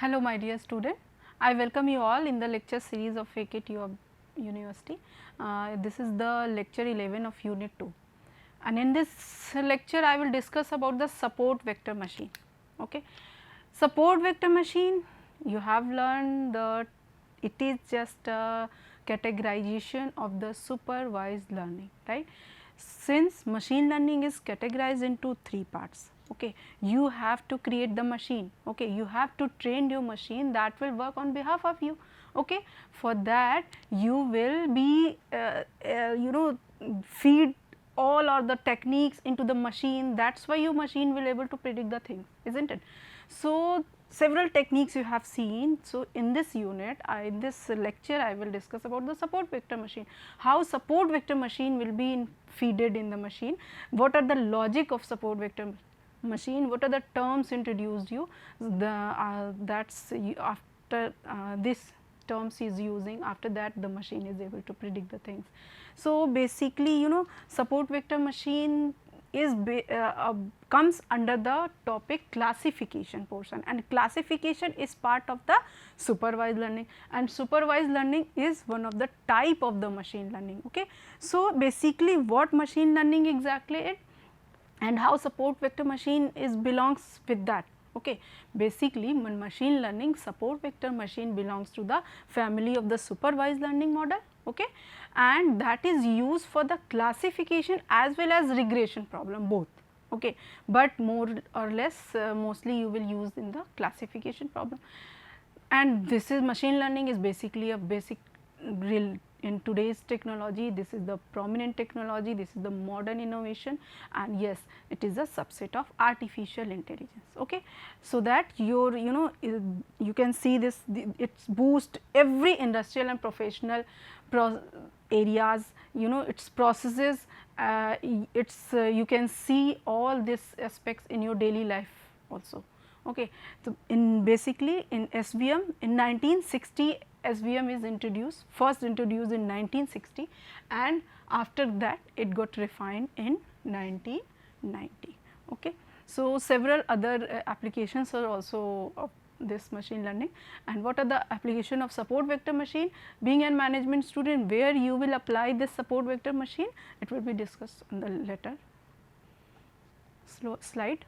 Hello my dear student, I welcome you all in the lecture series of FAKTU University. This is the lecture 11 of unit 2, and in this lecture I will discuss about the support vector machine. Okay. Support vector machine, you have learned that it is just a categorization of the supervised learning, right. Since machine learning is categorized into 3 parts, okay, you have to create the machine, okay, you have to train your machine that will work on behalf of you. Okay. For that you will be feed all or the techniques into the machine, that is why your machine will able to predict the things, isn't it. So, several techniques you have seen. So, in this unit, in this lecture I will discuss about the support vector machine, how support vector machine will be feeded in the machine, what are the logic of support vector machine, what are the terms introduced you, that is after this terms is using, after that the machine is able to predict the things. So, basically support vector machine is comes under the topic classification portion, and classification is part of the supervised learning, and supervised learning is one of the type of the machine learning. Okay. So, basically what machine learning exactly it, and how support vector machine is belongs with that. Okay. Basically machine learning support vector machine belongs to the family of the supervised learning model, okay, and that is used for the classification as well as regression problem both. Okay. But more or less mostly you will use in the classification problem, and this is machine learning is basically a basic real in today's technology. This is the prominent technology, this is the modern innovation, and yes, it is a subset of artificial intelligence. Okay. So, that your you can see this, it's boost every industrial and professional areas, its processes, it's you can see all these aspects in your daily life also. Okay. So, in basically in SVM in 1960 SVM is introduced, first introduced in 1960, and after that it got refined in 1990. Okay. So, several other applications are also of this machine learning, and what are the application of support vector machine. Being a management student, where you will apply this support vector machine, it will be discussed on the later slide.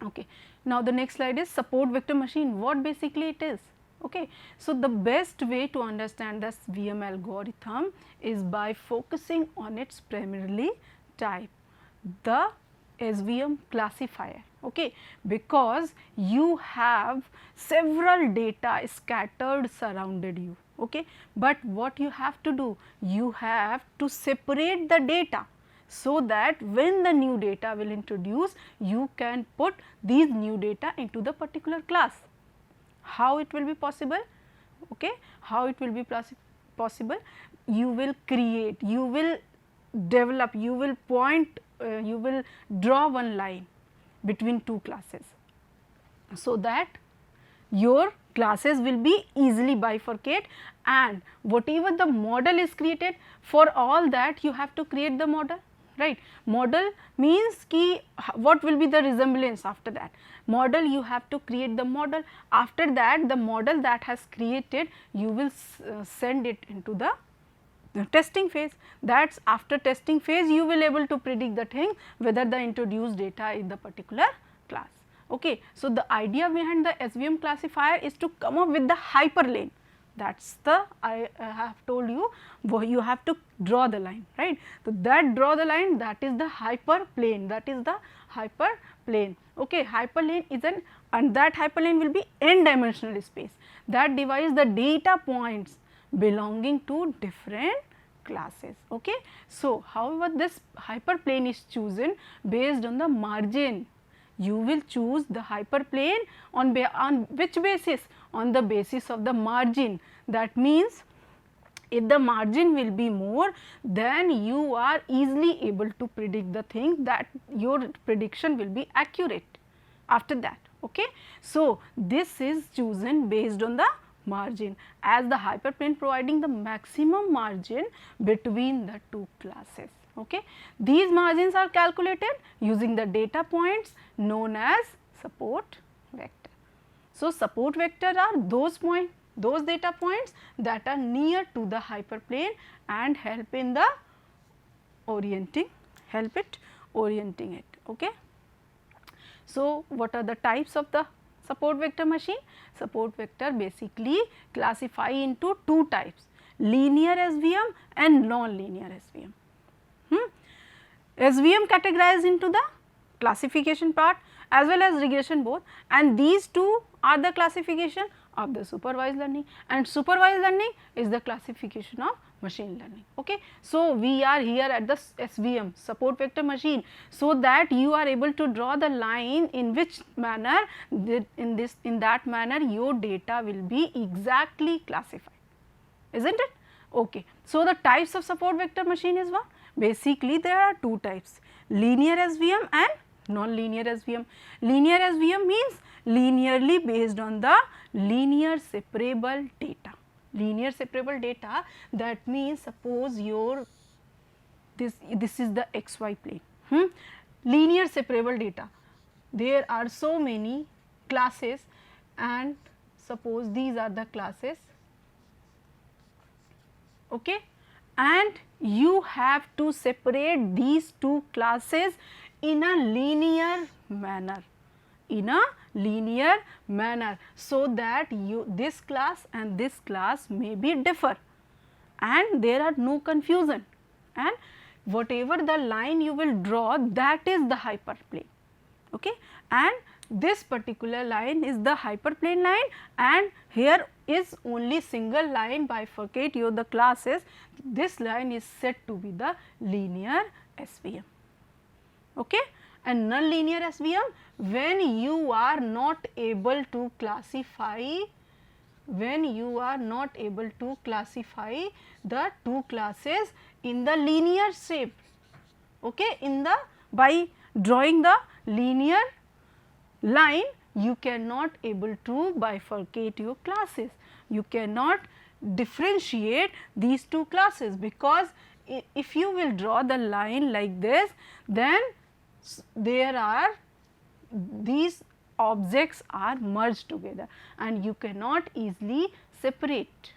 Okay. Now, the next slide is support vector machine, what basically it is. Okay. So, the best way to understand this VM algorithm is by focusing on its primarily type, the SVM classifier, okay, because you have several data scattered surrounded you. Okay. But what you have to do, you have to separate the data, so that when the new data will introduce, you can put these new data into the particular class. How it will be possible? Okay. How it will be possible? You will create, you will develop, you will point, you will draw one line between two classes, so that your classes will be easily bifurcate, and whatever the model is created, for all that you have to create the model, right. Model means ki what will be the resemblance after that. Model, you have to create the model, after that the model that has created, you will send it into the testing phase. That is after testing phase you will able to predict the thing whether the introduced data in the particular class. Okay. So, the idea behind the SVM classifier is to come up with the hyperlane. That is the I have told you, you have to draw the line, right. So, that draw the line, that is the hyperplane, that is the hyperplane. Okay. Hyperlane is an, and that hyperlane will be n dimensional space that divides the data points belonging to different classes. Okay. So, however, this hyperplane is chosen based on the margin. You will choose the hyperplane on which basis? On the basis of the margin. That means, if the margin will be more, then you are easily able to predict the thing, that your prediction will be accurate after that. Okay. So, this is chosen based on the margin, as the hyperplane providing the maximum margin between the two classes. Okay. These margins are calculated using the data points known as support vector. So, support vector are those data points that are near to the hyperplane and help in the orienting it. Okay. So, what are the types of the support vector machine? Support vector basically classify into two types, linear SVM and non-linear SVM. SVM categorized into the classification part as well as regression both, and these two are the classification of the supervised learning, and supervised learning is the classification of machine learning. Okay. So, we are here at the SVM, support vector machine, so that you are able to draw the line in which manner in that manner your data will be exactly classified, isn't it? Okay. So, the types of support vector machine is what? Basically there are two types, linear SVM and non-linear SVM. Linear SVM means linearly based on the linear separable data. Linear separable data, that means suppose your this is the xy plane. Linear separable data, there are so many classes and suppose these are the classes, okay, and you have to separate these two classes in a linear manner, so that this class and this class may be differ and there are no confusion, and whatever the line you will draw, that is the hyperplane, okay, and this particular line is the hyperplane line, and here is only single line bifurcate your the classes. This line is said to be the linear SVM, okay. And non-linear SVM, when you are not able to classify the two classes in the linear shape, okay, by drawing the linear line, you cannot able to bifurcate your classes, you cannot differentiate these two classes, because if you will draw the line like this, then there are these objects are merged together and you cannot easily separate.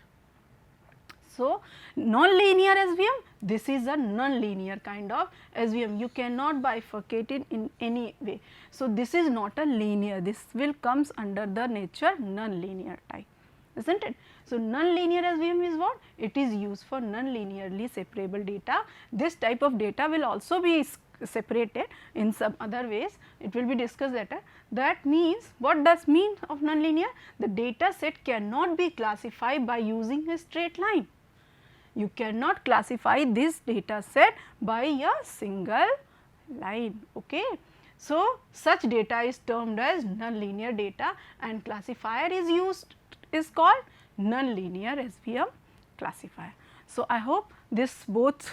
So, non-linear SVM, this is a non-linear kind of SVM, you cannot bifurcate it in any way. So, this is not a linear, this will comes under the nature non-linear type, isn't it. So, non-linear SVM is what? It is used for non-linearly separable data. This type of data will also be separated in some other ways, it will be discussed later. That means, what does mean of non-linear? The data set cannot be classified by using a straight line. You cannot classify this data set by a single line, okay. So, such data is termed as non-linear data and classifier is called non-linear SVM classifier. So, I hope this both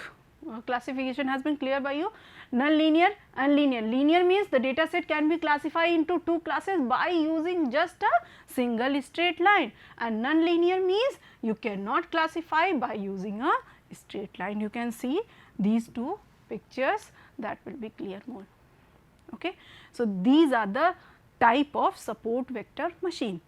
classification has been clear by you. Non-linear and linear. Linear means the data set can be classified into two classes by using just a single straight line, and non-linear means you cannot classify by using a straight line. You can see these two pictures, that will be clear more. Okay. So, these are the type of support vector machine.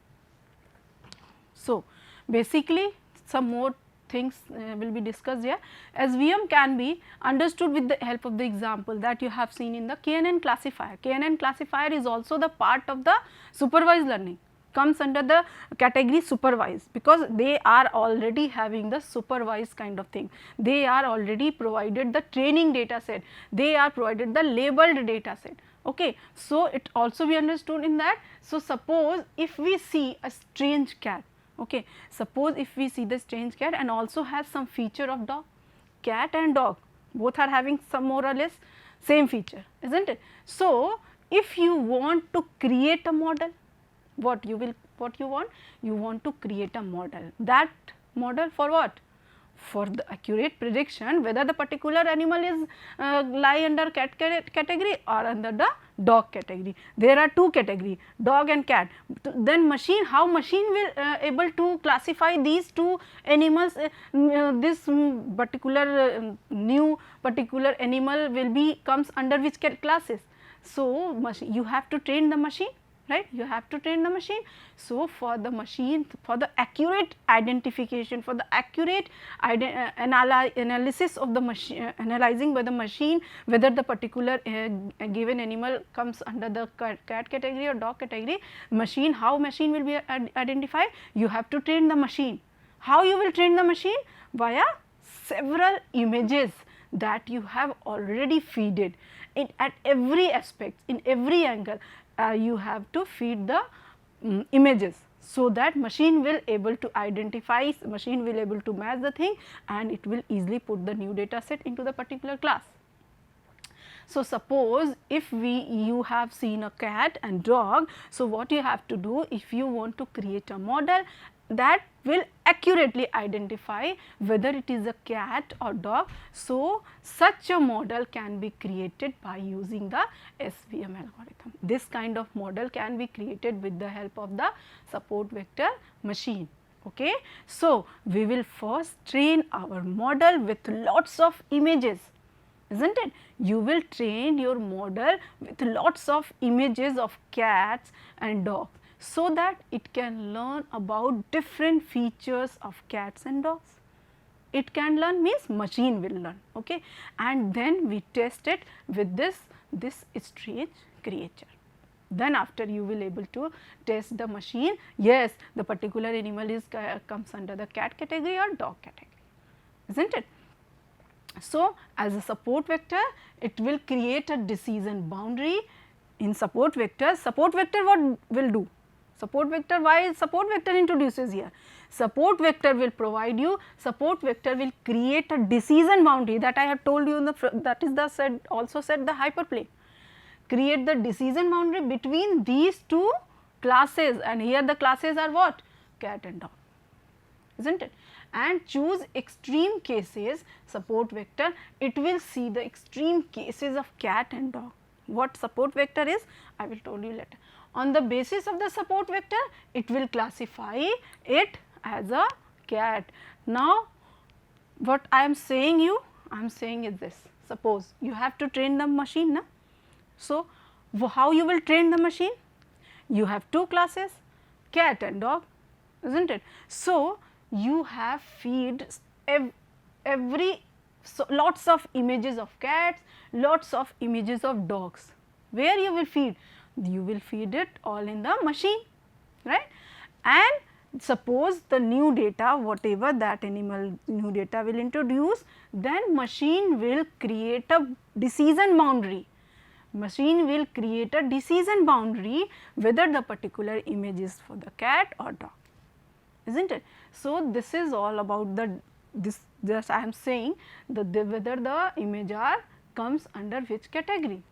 So, basically some more things will be discussed here. SVM can be understood with the help of the example that you have seen in the KNN classifier. KNN classifier is also the part of the supervised learning, comes under the category supervised, because they are already having the supervised kind of thing. They are already provided the training data set, they are provided the labeled data set. Okay. So, it also be understood in that. So, suppose if we see a strange cat, okay, suppose if we see the strange cat and also has some feature of dog, cat and dog both are having some more or less same feature, isn't it. So, if you want to create a model, what you want? You want to create a model. That model for what? For the accurate prediction whether the particular animal is lie under cat category or under the dog category. There are two category, dog and cat. Then machine, how machine will able to classify these two animals, this particular new particular animal will be comes under which classes. So, you have to train the machine, right? You have to train the machine. So, for the machine, for the accurate identification, for the accurate analysis of the machine, analyzing by the machine whether the particular given animal comes under the cat category or dog category, machine, how machine will be identified? You have to train the machine. How you will train the machine? Via several images that you have already feeded at every aspect, in every angle. You have to feed the images, so that machine will able to identify, machine will able to match the thing, and it will easily put the new data set into the particular class. So, suppose if you have seen a cat and dog, so what you have to do, if you want to create a model that will accurately identify whether it is a cat or dog. So, such a model can be created by using the SVM algorithm. This kind of model can be created with the help of the support vector machine. Okay. So, we will first train our model with lots of images, isn't it? You will train your model with lots of images of cats and dogs, so that it can learn about different features of cats and dogs. It can learn means machine will learn, okay, and then we test it with this strange creature. Then after you will able to test the machine, yes, the particular animal is comes under the cat category or dog category, isn't it? So, as a support vector, it will create a decision boundary. In support vector what will do? Support vector, why support vector introduces here? Support vector will provide you, support vector will create a decision boundary that I have told you in the, that is the also said the hyperplane. Create the decision boundary between these two classes, and here the classes are what? Cat and dog, isn't it? And choose extreme cases. Support vector, it will see the extreme cases of cat and dog. What support vector is, I will tell you later. On the basis of the support vector, it will classify it as a cat. Now, what I am saying you, I am saying is this, suppose you have to train the machine, na? So, how you will train the machine? You have two classes, cat and dog, isn't it? So, you have feed lots of images of cats, lots of images of dogs. Where you will feed? You will feed it all in the machine, right? And suppose the new data, whatever that animal new data will introduce, then machine will create a decision boundary. Machine will create a decision boundary whether the particular image is for the cat or dog, isn't it? So, this is all about this I am saying that whether the image comes under which category.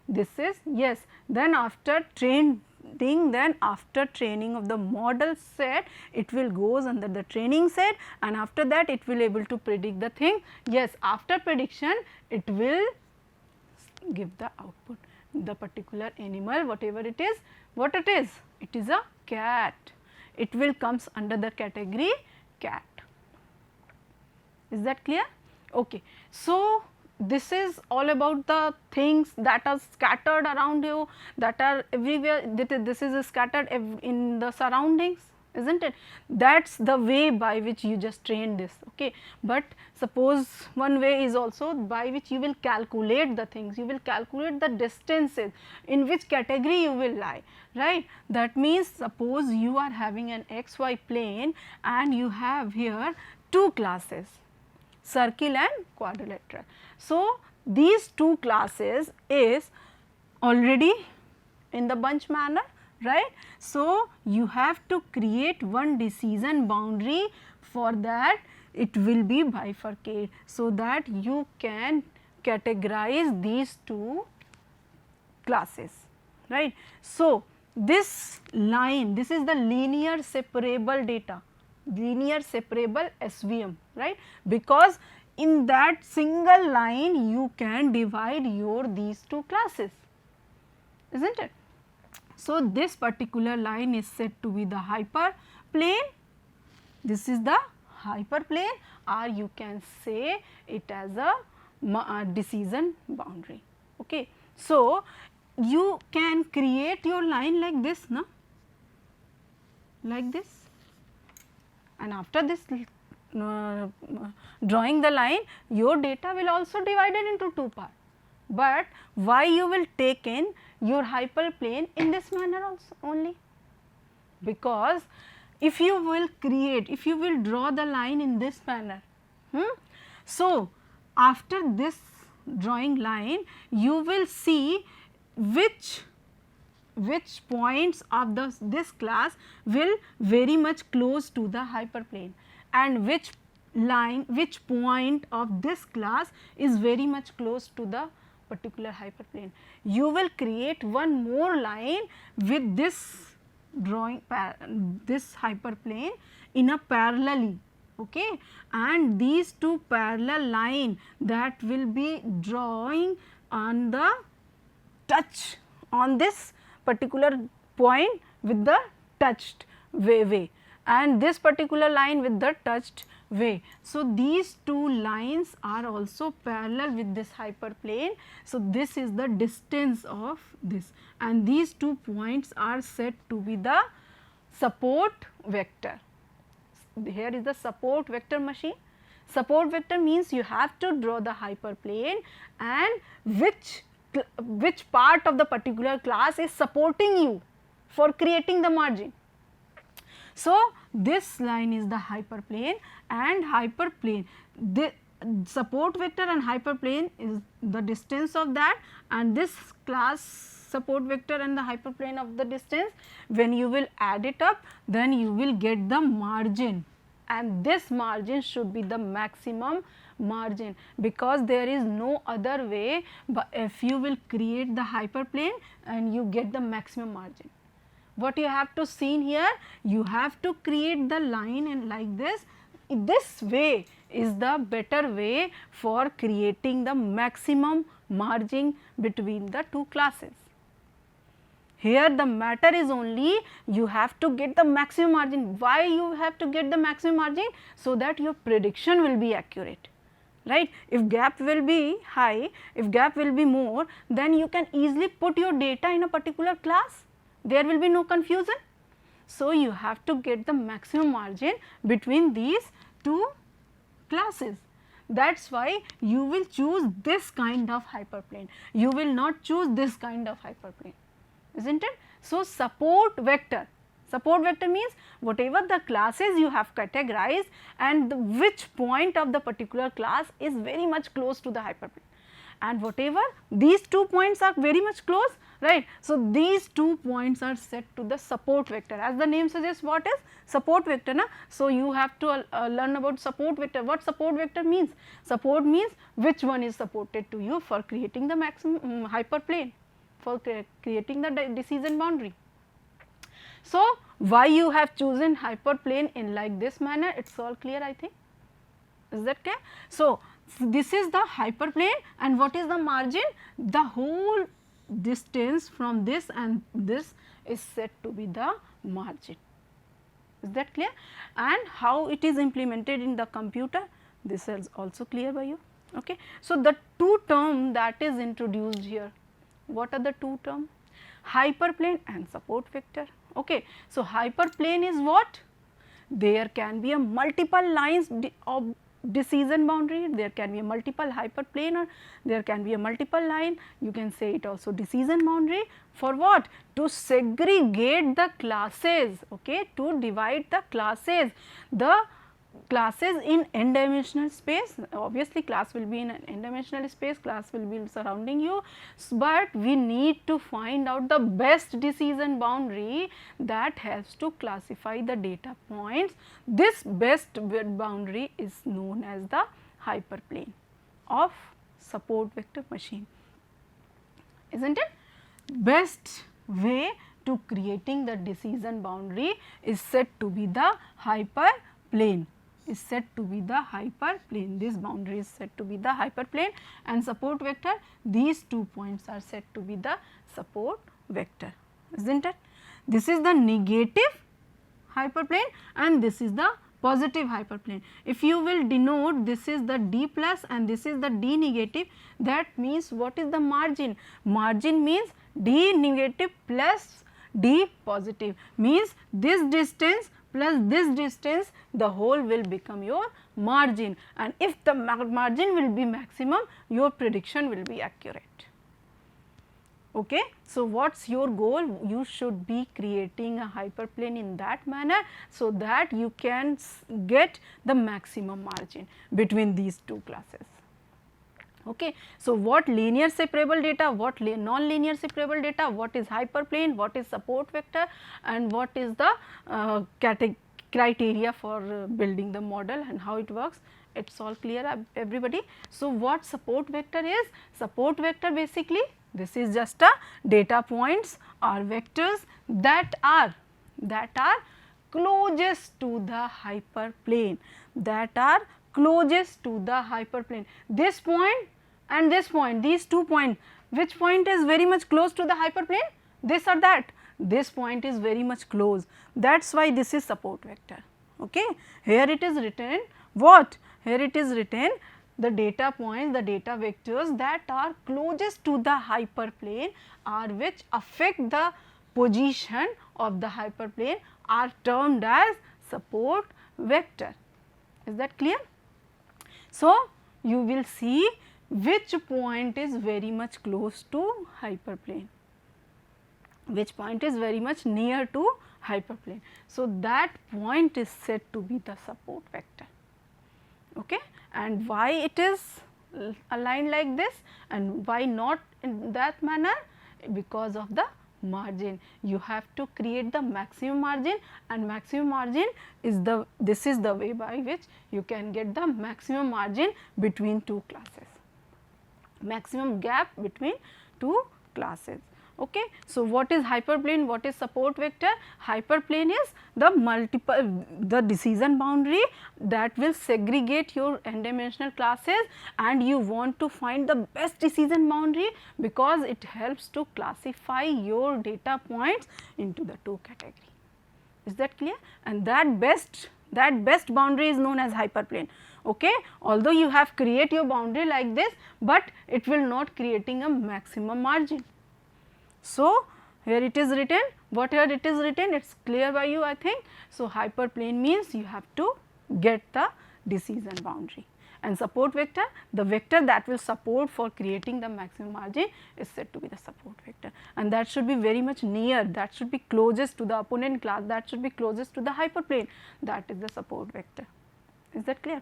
This is, yes, then after training, of the model set, it will goes under the training set, and after that it will able to predict the thing. Yes, after prediction it will give the output, the particular animal whatever it is, what it is? It is a cat. It will comes under the category cat. Is that clear? Okay. So, this is all about the things that are scattered around you, that are everywhere, this is scattered in the surroundings, isn't it? That is the way by which you just train this, okay. But suppose one way is also by which you will calculate the things, you will calculate the distances, in which category you will lie, right. That means, suppose you are having an xy plane and you have here two classes, circle and quadrilateral. So, these two classes is already in the bunch manner, right. So, you have to create one decision boundary, for that it will be bifurcate, so that you can categorize these two classes, right. So, this line, this is the linear separable data, linear separable SVM, right, because in that single line you can divide your these two classes, isn't it. So, this particular line is said to be the hyperplane, this is the hyperplane, or you can say it as a decision boundary. Okay. So, you can create your line like this, na, like this, and after this drawing the line, your data will also divided into two parts. But why you will take in your hyperplane in this manner also only? Because if you will create, if you will draw the line in this manner, so after this drawing line, you will see which points of this class will very much close to the hyperplane, and which point of this class is very much close to the particular hyperplane. You will create one more line with this drawing this hyperplane in a parallelly, okay, and these two parallel line that will be drawing on the touch on this particular point with the touched way, and this particular line with the touched way. So, these two lines are also parallel with this hyperplane. So, this is the distance of this, and these 2 points are said to be the support vector. Here is the support vector machine. Support vector means you have to draw the hyperplane and which part of the particular class is supporting you for creating the margin. So, this line is the hyperplane, and hyperplane, the support vector and hyperplane is the distance of that, and this class support vector and the hyperplane of the distance, when you will add it up, then you will get the margin, and this margin should be the maximum margin, because there is no other way. But if you will create the hyperplane and you get the maximum margin, what you have to see here, you have to create the line and like this way is the better way for creating the maximum margin between the two classes. Here the matter is only you have to get the maximum margin. Why you have to get the maximum margin? So that your prediction will be accurate, right? If gap will be high, if gap will be more, then you can easily put your data in a particular class. There will be no confusion. So, you have to get the maximum margin between these two classes. That is why you will choose this kind of hyperplane. You will not choose this kind of hyperplane, isn't it? So, support vector means whatever the classes you have categorized and which point of the particular class is very much close to the hyperplane, and whatever these 2 points are very much close, right. So, these 2 points are set to the support vector, as the name suggests. What is support vector, na? So, you have to learn about support vector. What support vector means? Support means which one is supported to you for creating the maximum hyperplane, for creating the decision boundary. So, why you have chosen hyperplane in like this manner, it is all clear, I think. Is that clear? So, this is the hyperplane, and what is the margin? The whole distance from this and this is said to be the margin. Is that clear? And how it is implemented in the computer, this is also clear by you. Okay. So, the two term that is introduced here, what are the two term? Hyperplane and support vector. Okay. So, hyperplane is what? There can be a multiple lines of decision boundary, there can be a multiple hyperplane, or there can be a multiple line. You can say it also decision boundary. For what? To segregate the classes, okay, to divide the classes in n dimensional space. Obviously, class will be in an n dimensional space, class will be surrounding you, but we need to find out the best decision boundary that helps to classify the data points. This best boundary is known as the hyperplane of support vector machine, isn't it? Best way to creating the decision boundary is said to be the hyperplane. Is said to be the hyperplane. This boundary is said to be the hyperplane, and support vector, these 2 points are said to be the support vector, isn't it? This is the negative hyperplane and this is the positive hyperplane. If you will denote this is the D plus and this is the D negative, that means what is the margin? Margin means D negative plus D positive, means this distance plus this distance, the whole will become your margin, and if the margin will be maximum, your prediction will be accurate. Okay. So, what is your goal? You should be creating a hyperplane in that manner, so that you can get the maximum margin between these two classes. Okay. So, what linear separable data, what non-linear separable data, what is hyperplane, what is support vector, and what is the criteria for building the model and how it works, it is all clear everybody. So, what support vector is? Support vector basically, this is just a data points or vectors that are closest to the hyperplane, that are closest to the hyperplane. This point and this point, these 2 points, which point is very much close to the hyperplane? This or that? This point is very much close, that is why this is support vector. Okay. Here it is written what? Here it is written the data points, the data vectors that are closest to the hyperplane or which affect the position of the hyperplane are termed as support vector. Is that clear? So, you will see which point is very much close to hyperplane, which point is very much near to hyperplane. So, that point is said to be the support vector. Okay. And why it is aligned like this and why not in that manner? Because of the margin. You have to create the maximum margin, and maximum margin is this is the way by which you can get the maximum margin between two classes, maximum gap between two classes. Okay. So, what is hyperplane, what is support vector? Hyperplane is the decision boundary that will segregate your n dimensional classes, and you want to find the best decision boundary because it helps to classify your data points into the two categories. Is that clear? And that best boundary is known as hyperplane. Okay. Although you have create your boundary like this, but it will not creating a maximum margin. So, here it is written, what here it is written, it is clear by you I think. So, hyperplane means you have to get the decision boundary, and support vector, the vector that will support for creating the maximum margin is said to be the support vector, and that should be very much near, that should be closest to the opponent class, that should be closest to the hyperplane, that is the support vector. Is that clear?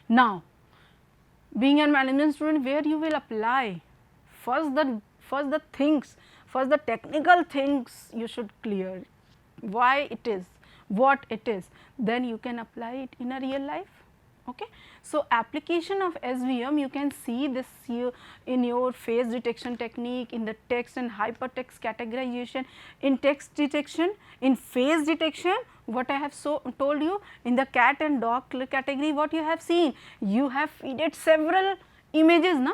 Now, being a management student, where you will apply first the things, first the technical things you should clear, why it is, what it is, then you can apply it in a real life. Okay. So, application of SVM, you can see this in your phase detection technique, in the text and hypertext categorization, in text detection, in phase detection, what I have told you, in the cat and dog category, what you have seen, you have fed several images, na?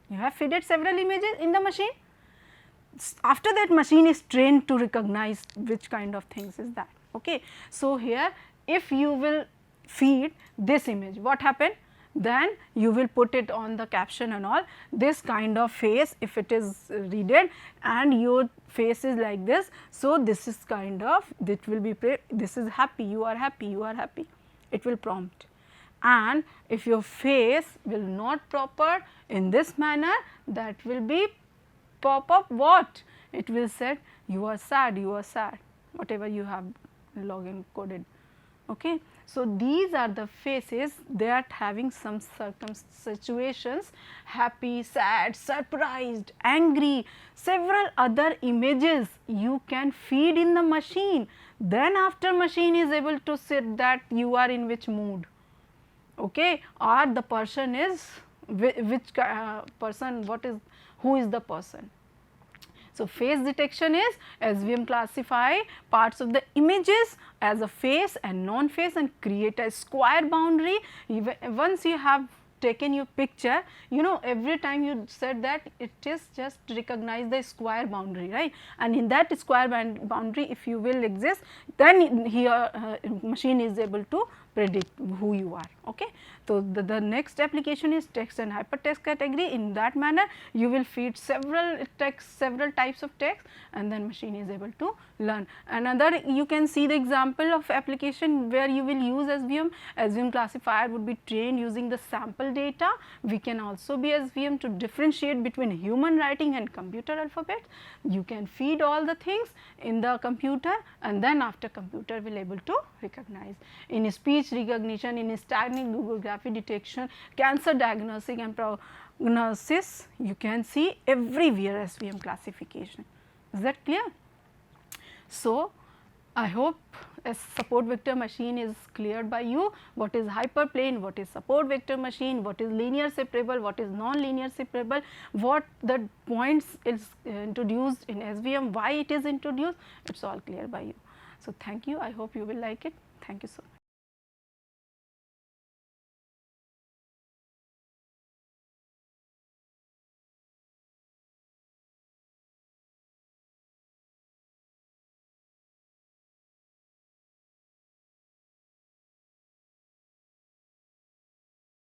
You have fed several images in the machine. After that, machine is trained to recognize which kind of things is that. Okay. So, here if you will feed this image, what happened? Then you will put it on the caption and all, this kind of face if it is readed and your face is like this. So, this is kind of, it will be, this is happy, you are happy, you are happy, it will prompt. And if your face will not proper in this manner, that will be pop up what? It will say you are sad, whatever you have login coded. Okay. So, these are the faces that having some situations, happy, sad, surprised, angry, several other images you can feed in the machine. Then after machine is able to see that you are in which mood. Okay, or the person is which person, who is the person. So, face detection is SVM classify parts of the images as a face and non-face and create a square boundary. Once you have taken your picture, you know, every time you said that it is just recognize the square boundary, right, and in that square boundary if you will exist, then here machine is able to predict who you are. Okay. So, the next application is text and hypertext category. In that manner you will feed several text, several types of text, and then machine is able to learn. Another, you can see the example of application where you will use SVM. SVM classifier would be trained using the sample data. We can also be SVM to differentiate between human writing and computer alphabet. You can feed all the things in the computer, and then after computer will able to recognize. In speech recognition, in static Googlegraphy detection, cancer diagnostic and prognosis, you can see everywhere SVM classification. Is that clear? So, I hope a support vector machine is cleared by you. What is hyperplane, what is support vector machine, what is linear separable, what is non-linear separable, what the points is introduced in SVM, why it is introduced, it is all clear by you. So, thank you. I hope you will like it. Thank you so much.